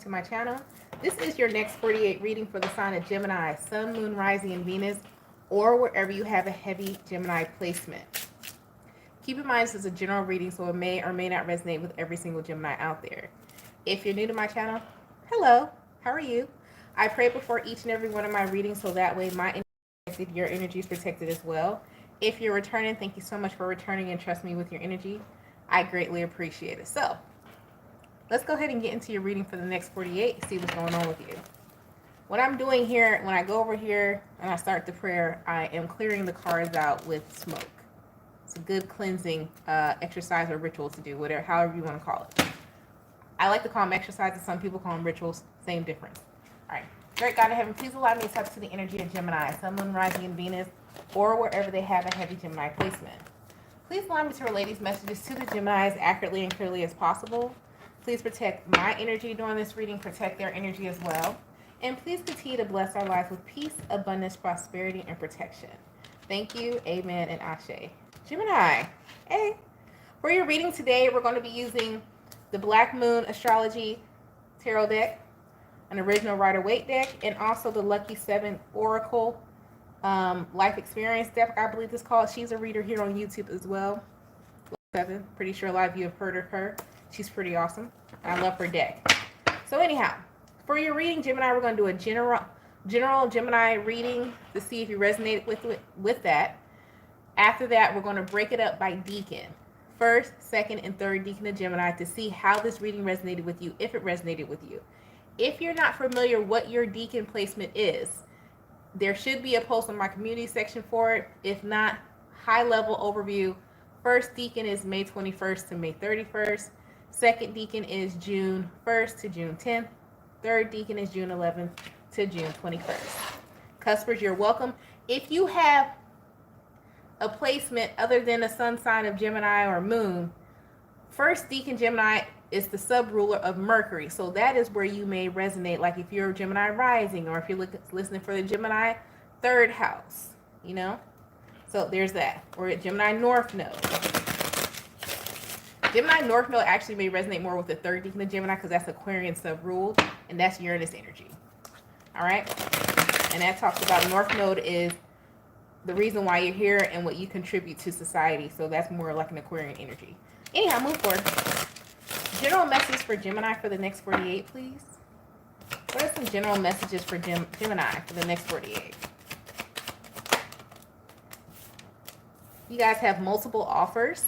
to my channel. This is your next 48 reading for the sign of Gemini, Sun, Moon, Rising, and Venus, or wherever you have a heavy Gemini placement. Keep in mind this is a general reading, so it may or may not resonate with every single Gemini out there. If you're new to my channel, hello, how are you? I pray before each and every one of my readings so that way my energy is protected, your energy is protected as well. If you're returning, thank you so much for returning and trust me with your energy. I greatly appreciate it. So, let's go ahead and get into your reading for the next 48 and see what's going on with you. What I'm doing here, when I go over here and I start the prayer, I am clearing the cards out with smoke. It's a good cleansing exercise or ritual to do, whatever, however you want to call it. I like to call them exercises. Some people call them rituals. Same difference. All right. Great God in heaven, please allow me to touch to the energy of Gemini, Sun, Moon, Rising, and Venus, or wherever they have a heavy Gemini placement. Please allow me to relay these messages to the Gemini as accurately and clearly as possible. Please protect my energy during this reading, protect their energy as well. And please continue to bless our lives with peace, abundance, prosperity, and protection. Thank you, amen, and ashe. Gemini, hey. For your reading today, we're going to be using the Black Moon Astrology Tarot deck, an original Rider-Waite deck, and also the Lucky 7 Oracle Life Experience deck, I believe it's called. She's a reader here on YouTube as well. Lucky 7, pretty sure a lot of you have heard of her. She's pretty awesome. I love her deck. So anyhow, for your reading, Gemini, we're going to do a general Gemini reading to see if you resonate with that. After that, we're going to break it up by Decan. First, second, and third Decan of Gemini to see how this reading resonated with you, if it resonated with you. If you're not familiar what your Decan placement is, there should be a post on my community section for it. If not, high-level overview. First Decan is May 21st to May 31st. Second Decan is June 1st to June 10th. Third Decan is June 11th to June 21st. Cuspers, you're welcome. If you have a placement other than a sun sign of Gemini or Moon, first Decan Gemini is the sub-ruler of Mercury. So that is where you may resonate, like if you're Gemini rising or if you're listening for the Gemini third house, you know? So there's that. Or at Gemini North Node. Gemini North Node actually may resonate more with the third Decan of Gemini because that's Aquarian sub-ruled, and that's Uranus energy. All right? And that talks about North Node is the reason why you're here and what you contribute to society. So that's more like an Aquarian energy. Anyhow, move forward. General message for Gemini for the next 48, please. What are some general messages for Gemini for the next 48? You guys have multiple offers,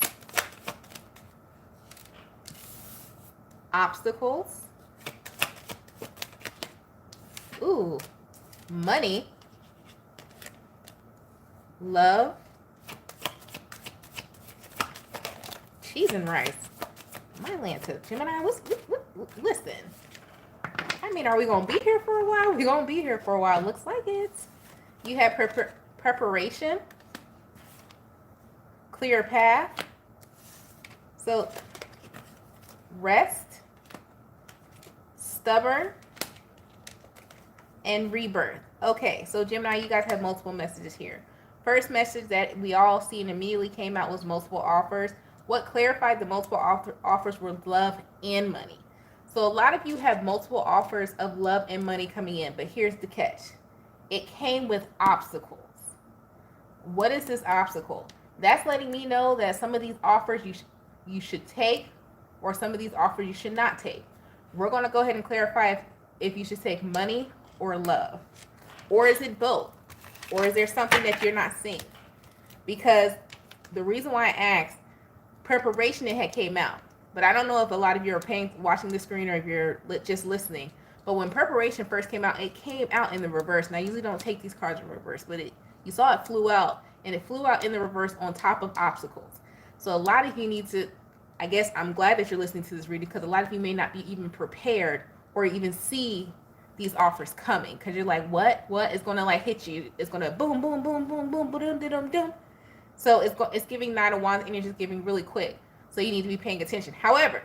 obstacles, ooh, money, love, cheese and rice. My Lanta, Gemini, listen. I mean, are we going to be here for a while? We're going to be here for a while. Looks like it. You have preparation, clear path. So, rest, stubborn, and rebirth. Okay, so Gemini, you guys have multiple messages here. First message that we all see and immediately came out was multiple offers. What clarified the multiple offers were love and money. So a lot of you have multiple offers of love and money coming in, but here's the catch. It came with obstacles. What is this obstacle? That's letting me know that some of these offers you should take, or some of these offers you should not take. We're going to go ahead and clarify if you should take money or love. Or is it both? Or is there something that you're not seeing? Because the reason why I asked, preparation it had came out. But I don't know if a lot of you are watching the screen or if you're just listening. But when preparation first came out, it came out in the reverse. And I usually don't take these cards in reverse, but you saw it flew out. And it flew out in the reverse on top of obstacles. So a lot of you need to, I guess I'm glad that you're listening to this reading because a lot of you may not be even prepared or even see these offers coming. Because you're like, what is going to like hit you? It's going to boom, boom, boom, boom, boom, boom, boom, boom, boom. So it's giving Nine of Wands energy, is giving really quick. So you need to be paying attention. However,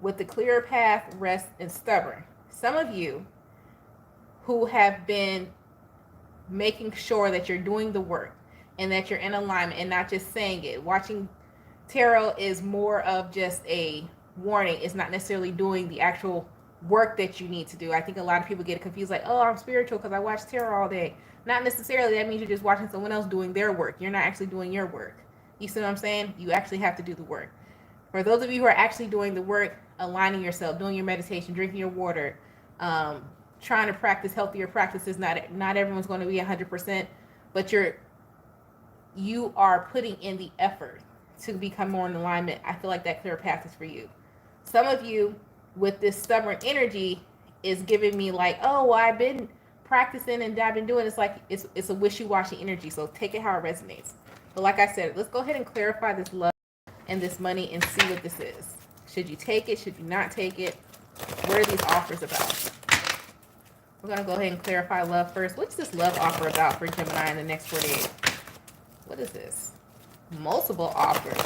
with the clear path, rest, and stubborn, some of you who have been making sure that you're doing the work and that you're in alignment and not just saying it. Watching tarot is more of just a warning, it's not necessarily doing the actual work that you need to do. I think a lot of people get confused, like, oh, I'm spiritual because I watch tarot all day. Not necessarily. That means you're just watching someone else doing their work. You're not actually doing your work. You see what I'm saying? You actually have to do the work. For those of you who are actually doing the work, aligning yourself, doing your meditation, drinking your water, trying to practice healthier practices. Not everyone's going to be 100%, but you are putting in the effort to become more in alignment. I feel like that clear path is for you. Some of you with this stubborn energy is giving me like, oh, well, I've been practicing and I've been doing. It's like it's a wishy-washy energy. So take it how it resonates. But like I said, let's go ahead and clarify this love and this money and see what this is. Should you take it? Should you not take it? What are these offers about? We're going to go ahead and clarify love first. What's this love offer about for Gemini in the next 48? What is this? Multiple offers.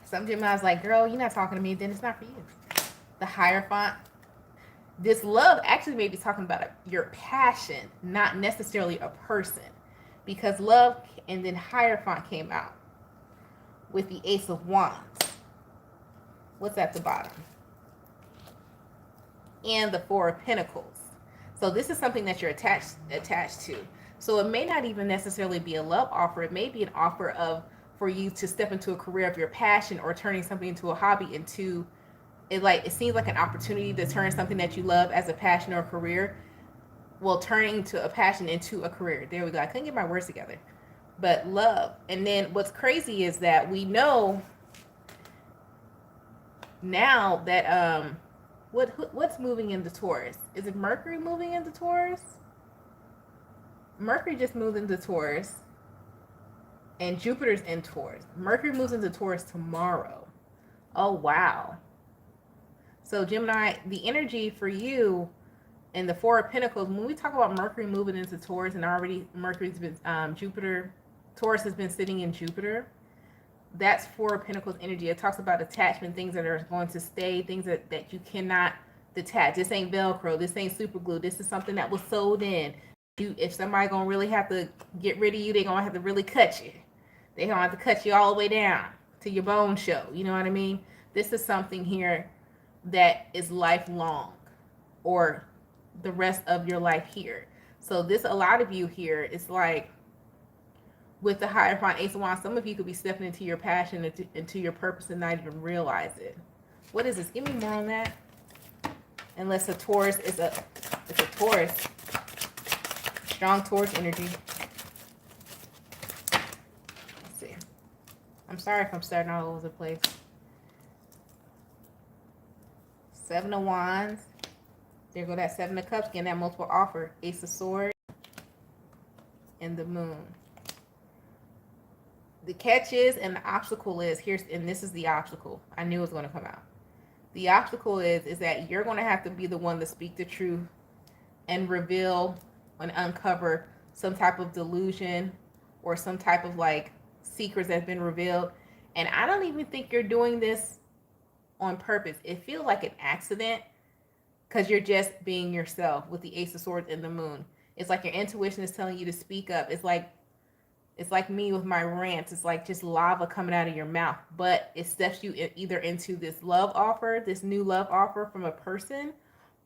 Some Gemini's like, girl, you're not talking to me, then it's not for you. The Hierophant. This love actually may be talking about your passion, not necessarily a person. Because love and then Hierophant came out with the Ace of Wands. What's at the bottom? And the Four of Pentacles. So this is something that you're attached to. So it may not even necessarily be a love offer. It may be an offer of for you to step into a career of your passion, or turning something into a hobby into it. Like, it seems like an opportunity to turn something that you love as a passion or a career. Well, turning to a passion into a career. There we go. I couldn't get my words together. But love. And then what's crazy is that we know now that what's moving into Taurus? Is it Mercury moving into Taurus? Mercury just moved into Taurus, and Jupiter's in Taurus. Mercury moves into Taurus tomorrow. Oh, wow. So Gemini, the energy for you in the Four of Pentacles, when we talk about Mercury moving into Taurus, and already Mercury's been, Taurus has been sitting in Jupiter, that's Four of Pentacles energy. It talks about attachment, things that are going to stay, things that you cannot detach. This ain't Velcro. This ain't super glue. This is something that was sewed in. If somebody gonna really have to get rid of you, they're gonna have to really cut you. They're gonna have to cut you all the way down to your bone show. You know what I mean? This is something here that is lifelong, or the rest of your life here. So this, a lot of you here, it's like with the Hierophant, Ace of Wands, some of you could be stepping into your passion, into your purpose, and not even realize it. What is this? Give me more on that. Unless a Taurus is it's a Taurus. Strong Taurus energy. Let's see. I'm sorry if I'm starting all over the place. Seven of Wands. There go that Seven of Cups, getting that multiple offer. Ace of Swords. And the Moon. The catch is, and the obstacle is, and this is the obstacle. I knew it was going to come out. The obstacle is that you're going to have to be the one to speak the truth and reveal and uncover some type of delusion or some type of like secrets that's been revealed. And I don't even think you're doing this on purpose. It feels like an accident because you're just being yourself with the Ace of Swords and the Moon. It's like your intuition is telling you to speak up. It's like me with my rants. It's like just lava coming out of your mouth, but it steps you either into this love offer, this new love offer from a person,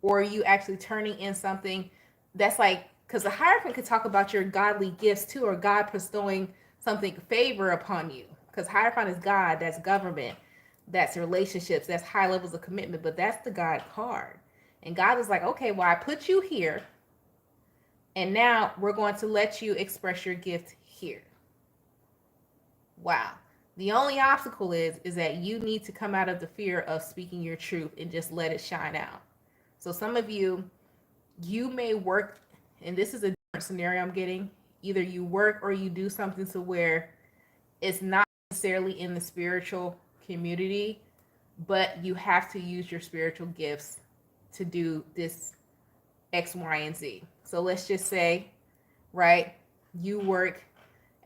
or you actually turning in something that's like, because the Hierophant could talk about your godly gifts too, or God bestowing something favor upon you. Because Hierophant is God, that's government, that's relationships, that's high levels of commitment, but that's the God card. And God is like, okay, well, I put you here, and now we're going to let you express your gift here. Wow. The only obstacle is that you need to come out of the fear of speaking your truth and just let it shine out. So some of you may work, and this is a different scenario I'm getting. Either you work or you do something to where it's not necessarily in the spiritual community, but you have to use your spiritual gifts to do this X, Y, and Z. So let's just say, right, you work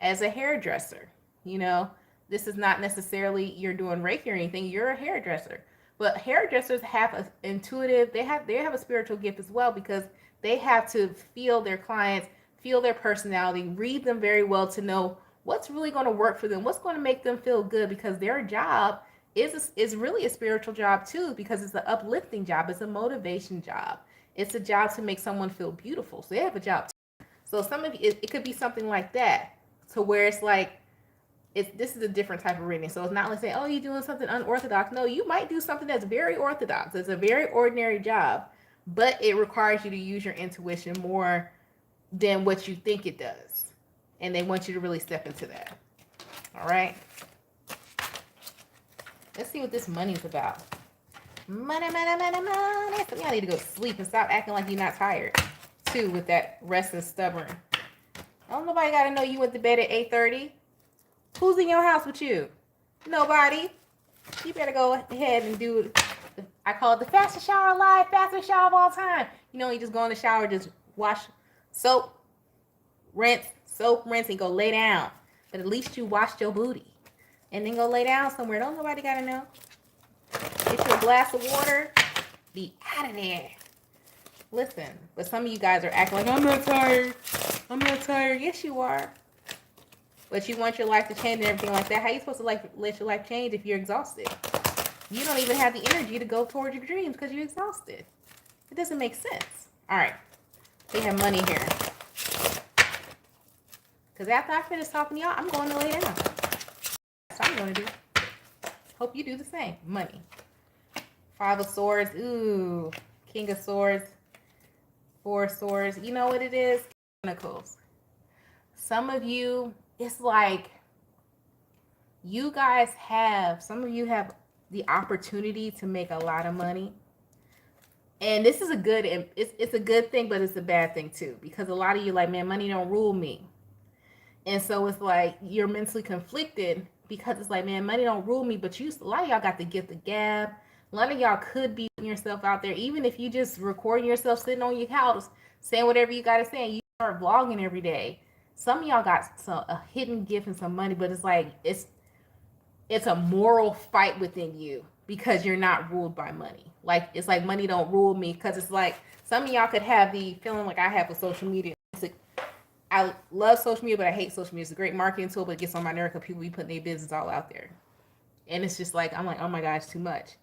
as a hairdresser. You know, this is not necessarily you're doing Reiki or anything. You're a hairdresser. But hairdressers have an intuitive, they have a spiritual gift as well, because they have to feel their clients, feel their personality, read them very well to know what's really going to work for them, what's going to make them feel good, because their job is really a spiritual job too, because it's an uplifting job. It's a motivation job. It's a job to make someone feel beautiful. So they have a job too. So some of you, it could be something like that, to where it's like, this is a different type of reading. So it's not like saying, oh, you're doing something unorthodox. No, you might do something that's very orthodox. It's a very ordinary job, but it requires you to use your intuition more than what you think it does. And they want you to really step into that. All right. Let's see what this money's about. Money, money, money, money. Some of y'all need to go to sleep and stop acting like you're not tired, too, with that restless, stubborn. Don't nobody got to know you went to bed at 8:30. Who's in your house with you? Nobody. You better go ahead and do, I call it the fastest shower alive, fastest shower of all time. You know, you just go in the shower, just wash, soap, rinse, and go lay down. But at least you washed your booty. And then go lay down somewhere. Don't nobody got to know. Get you a glass of water. Be out of there. Listen, but some of you guys are acting like, I'm not tired. I'm not tired. Yes, you are. But you want your life to change and everything like that. How are you supposed to let your life change if you're exhausted? You don't even have the energy to go towards your dreams because you're exhausted. It doesn't make sense. All right. They have money here. Because after I finish talking to y'all, I'm going to lay down. That's what I'm going to do. Hope you do the same. Money. 5 of Swords. Ooh. King of Swords. 4 of Swords. You know what it is? Pentacles. Some of you, it's like you guys have, some of you have the opportunity to make a lot of money. And this is a good, it's a good thing, but it's a bad thing too. Because a lot of you like, man, money don't rule me. And so it's like you're mentally conflicted because it's like, man, money don't rule me. But a lot of y'all got the gift of gab. A lot of y'all could be putting yourself out there, even if you just recording yourself sitting on your couch, saying whatever you got to say. And you start vlogging every day. Some of y'all got a hidden gift and some money, but it's like it's a moral fight within you because you're not ruled by money. Like it's like money don't rule me, because it's like some of y'all could have the feeling like I have with social media. I love social media, but I hate social media. It's a great marketing tool, but it gets on my nerve because people be putting their business all out there, and it's just like I'm like, oh my gosh, too much.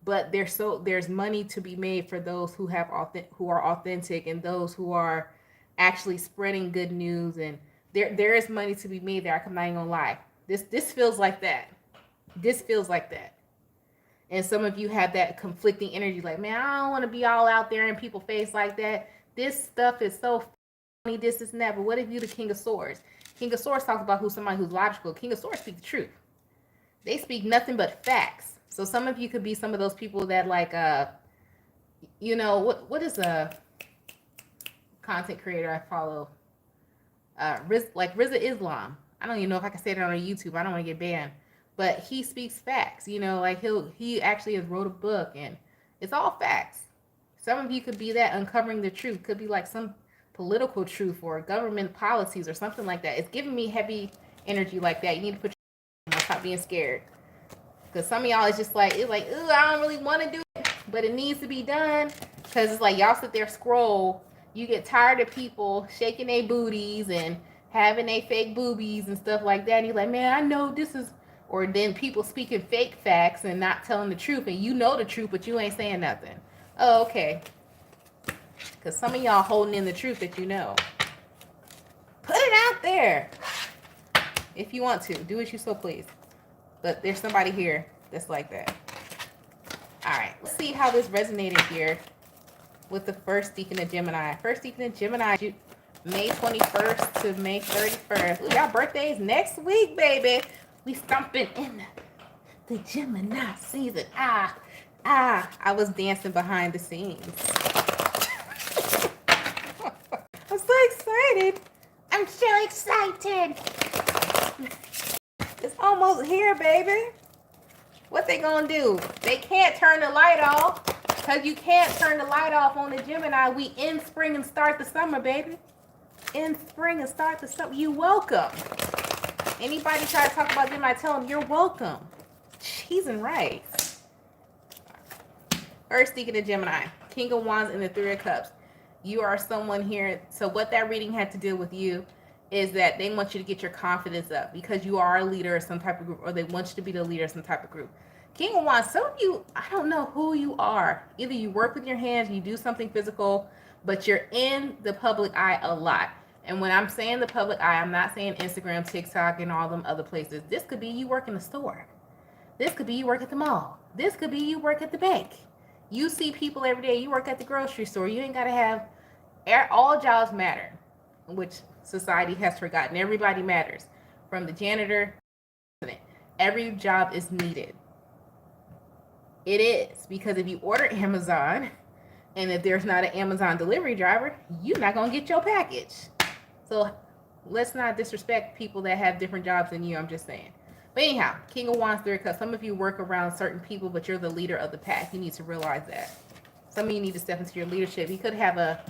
But there's money to be made for those who are authentic and those who are actually spreading good news, and there is money to be made there. I'm not even gonna lie. This feels like that. This feels like that. And some of you have that conflicting energy, like, man, I don't want to be all out there in people's face like that. This stuff is so funny, this is never. What if you the King of Swords? King of Swords talks about somebody who's logical. King of Swords speak the truth. They speak nothing but facts. So some of you could be some of those people that like, you know, what is a content creator I follow? Rizza Islam. I don't even know if I can say that on YouTube. I don't want to get banned. But he speaks facts, you know, like he actually has wrote a book and it's all facts. Some of you could be that, uncovering the truth. Could be like some political truth or government policies or something like that. It's giving me heavy energy like that. You need to put your stop being scared. Because some of y'all is just like, it's like, ooh, I don't really want to do it, but it needs to be done. Because it's like y'all sit there, scroll. You get tired of people shaking their booties and having their fake boobies and stuff like that. And you're like, man, I know this is, or then people speaking fake facts and not telling the truth. And you know the truth, but you ain't saying nothing. Oh, okay. Because some of y'all holding in the truth that you know. Put it out there. If you want to. Do as you so please. But there's somebody here that's like that. All right. Let's see how this resonated here with the first Decan of Gemini. First Decan of Gemini, May 21st to May 31st. Ooh, y'all birthdays next week, baby. We stomping in the Gemini season. I was dancing behind the scenes. I'm so excited. I'm so excited. It's almost here, baby. What they gonna do? They can't turn the light off. Because you can't turn the light off on the Gemini. We in spring and start the summer, baby. In spring and start the summer. You welcome. Anybody try to talk about Gemini, tell them you're welcome. Cheese and rice. First Decan of Gemini. King of Wands and the 3 of Cups. You are someone here. So what that reading had to do with you is that they want you to get your confidence up because you are a leader of some type of group, or they want you to be the leader of some type of group. King of Wands, some of you, I don't know who you are. Either you work with your hands, you do something physical, but you're in the public eye a lot. And when I'm saying the public eye, I'm not saying Instagram, TikTok, and all them other places. This could be you work in the store. This could be you work at the mall. This could be you work at the bank. You see people every day. You work at the grocery store. You ain't got to have, all jobs matter, which society has forgotten. Everybody matters. From the janitor, every job is needed. It is, because if you order Amazon and if there's not an Amazon delivery driver, you're not going to get your package. So let's not disrespect people that have different jobs than you. I'm just saying. But anyhow, King of Wands, Third Cup. Some of you work around certain people, but you're the leader of the pack. You need to realize that. Some of you need to step into your leadership. You could have a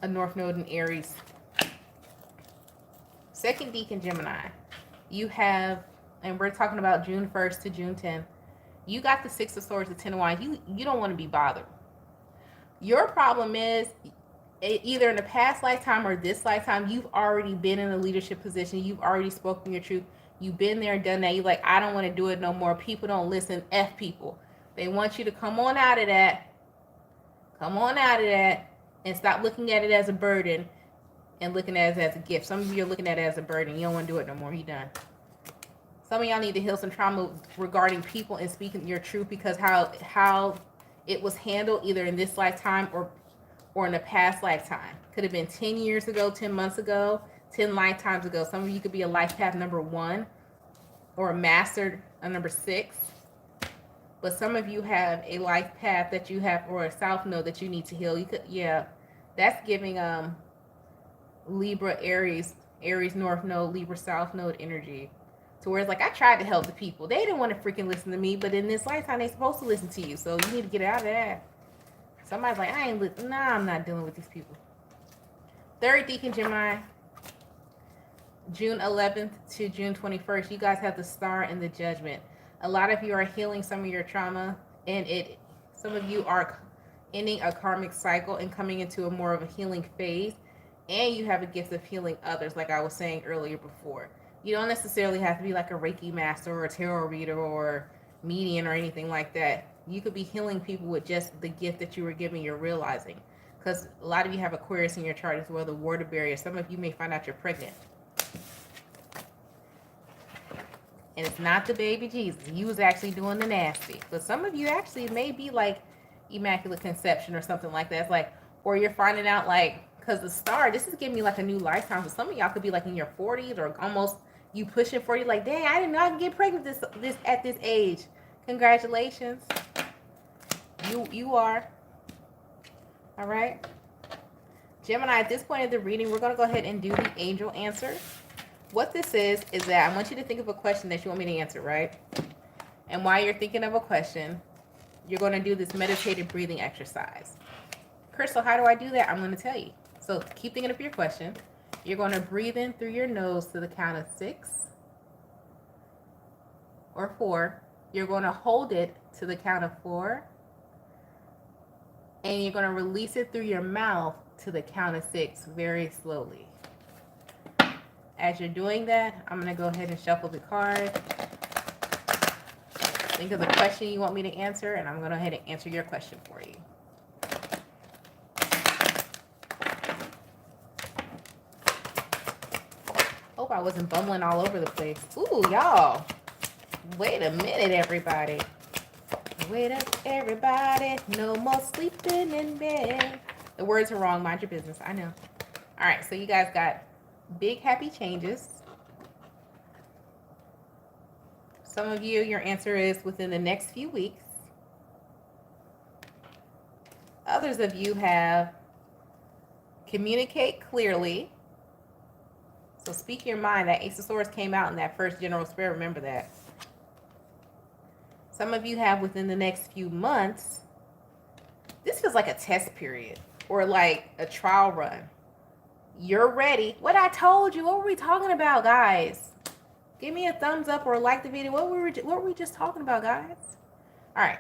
North Node in Aries. Second Decan Gemini. You have, and we're talking about June 1st to June 10th. You got the Six of Swords, the Ten of Wands. You don't want to be bothered. Your problem is, either in the past lifetime or this lifetime, you've already been in a leadership position. You've already spoken your truth. You've been there, done that. You're like, I don't want to do it no more. People don't listen. F people. They want you to come on out of that. Come on out of that and stop looking at it as a burden and looking at it as a gift. Some of you are looking at it as a burden. You don't want to do it no more. You're done. Some of y'all need to heal some trauma regarding people and speaking your truth, because how it was handled either in this lifetime or in the past lifetime. Could have been 10 years ago, 10 months ago, 10 lifetimes ago. Some of you could be a life path number 1 or a master number 6. But some of you have a life path that you have, or a south node that you need to heal. You could, yeah, that's giving Libra, Aries North Node, Libra South Node energy. To where it's like, I tried to help the people. They didn't want to freaking listen to me, but in this lifetime, they're supposed to listen to you. So you need to get out of that. Somebody's like, I'm not dealing with these people. Third Decan Gemini, June 11th to June 21st. You guys have the Star and the Judgment. A lot of you are healing some of your trauma, and some of you are ending a karmic cycle and coming into a more of a healing phase. And you have a gift of healing others, like I was saying earlier before. You don't necessarily have to be like a Reiki master or a tarot reader or medium or anything like that. You could be healing people with just the gift that you were given, you're realizing. Because a lot of you have Aquarius in your chart as well, the water barrier. Some of you may find out you're pregnant. And it's not the baby Jesus. You was actually doing the nasty. But some of you actually may be like immaculate conception or something like that. It's like, or you're finding out like, because the Star, this is giving me like a new lifetime. So some of y'all could be like in your 40s or almost you pushing 40, like, dang, I didn't know I could get pregnant this at this age. Congratulations. You are. All right. Gemini, at this point of the reading, we're going to go ahead and do the angel answer. What this is that I want you to think of a question that you want me to answer, right? And while you're thinking of a question, you're going to do this meditative breathing exercise. Crystal, how do I do that? I'm going to tell you. So keep thinking of your question. You're going to breathe in through your nose to the count of 6 or 4. You're going to hold it to the count of 4. And you're going to release it through your mouth to the count of 6 very slowly. As you're doing that, I'm going to go ahead and shuffle the cards. Think of the question you want me to answer, and I'm going to go ahead and answer your question for you. Hope I wasn't bumbling all over the place. Ooh, y'all. Wait a minute, everybody. Wait up, everybody. No more sleeping in bed. The words are wrong. Mind your business. I know. All right, so you guys got big happy changes. Some of you, your answer is within the next few weeks. Others of you have communicate clearly. So speak your mind. That Ace of Swords came out in that first general spread. Remember that. Some of you have within the next few months. This feels like a test period or like a trial run. You're ready. What I told you. What were we talking about, guys? Give me a thumbs up or like the video. What were we just talking about, guys? All right.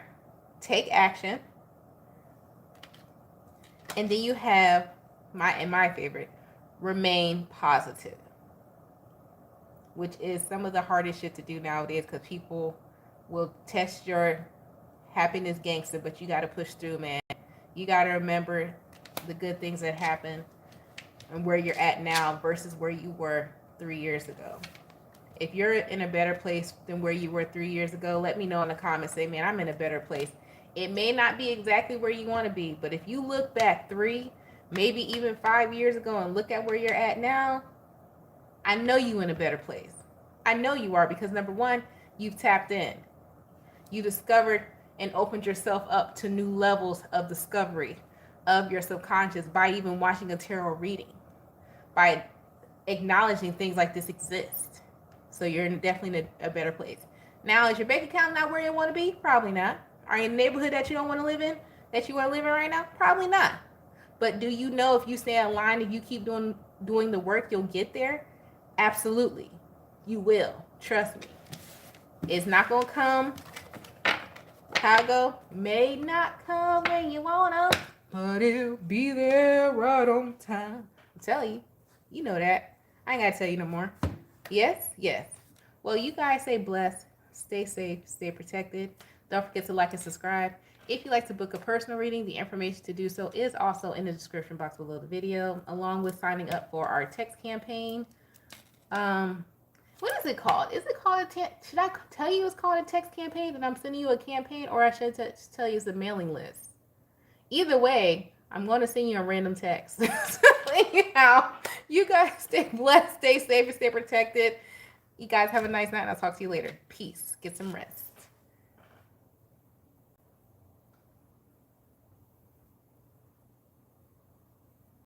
Take action. And then you have my favorite, remain positive, which is some of the hardest shit to do nowadays because people will test your Happiness gangster, but you got to push through, man. You got to remember the good things that happen and where you're at now versus where you were 3 years ago. If you're in a better place than where you were 3 years ago, let me know in the comments. Say, man, I'm in a better place. It may not be exactly where you want to be, but if you look back 3, maybe even 5 years ago and look at where you're at now, I know you're in a better place. I know you are, because number one, you've tapped in. You discovered and opened yourself up to new levels of discovery of your subconscious by even watching a tarot reading, by acknowledging things like this exist. So you're definitely in a better place. Now, is your bank account not where you want to be? Probably not. Are you in a neighborhood that you don't want to live in, that you want to live in right now? Probably not. But do you know if you stay in line, if you keep doing the work, you'll get there? Absolutely. You will. Trust me. It's not going to come. How it go? May not come when you want to, but it'll be there right on time. I'm telling you. You know that. I ain't got to tell you no more. Yes? Yes. Well, you guys stay blessed. Stay safe. Stay protected. Don't forget to like and subscribe. If you'd like to book a personal reading, the information to do so is also in the description box below the video, along with signing up for our text campaign. What is it called? Is it called should I tell you it's called a text campaign and I'm sending you a campaign, or I should tell you it's a mailing list? Either way, I'm going to send you a random text. So anyhow, you guys stay blessed, stay safe, and stay protected. You guys have a nice night, and I'll talk to you later. Peace. Get some rest.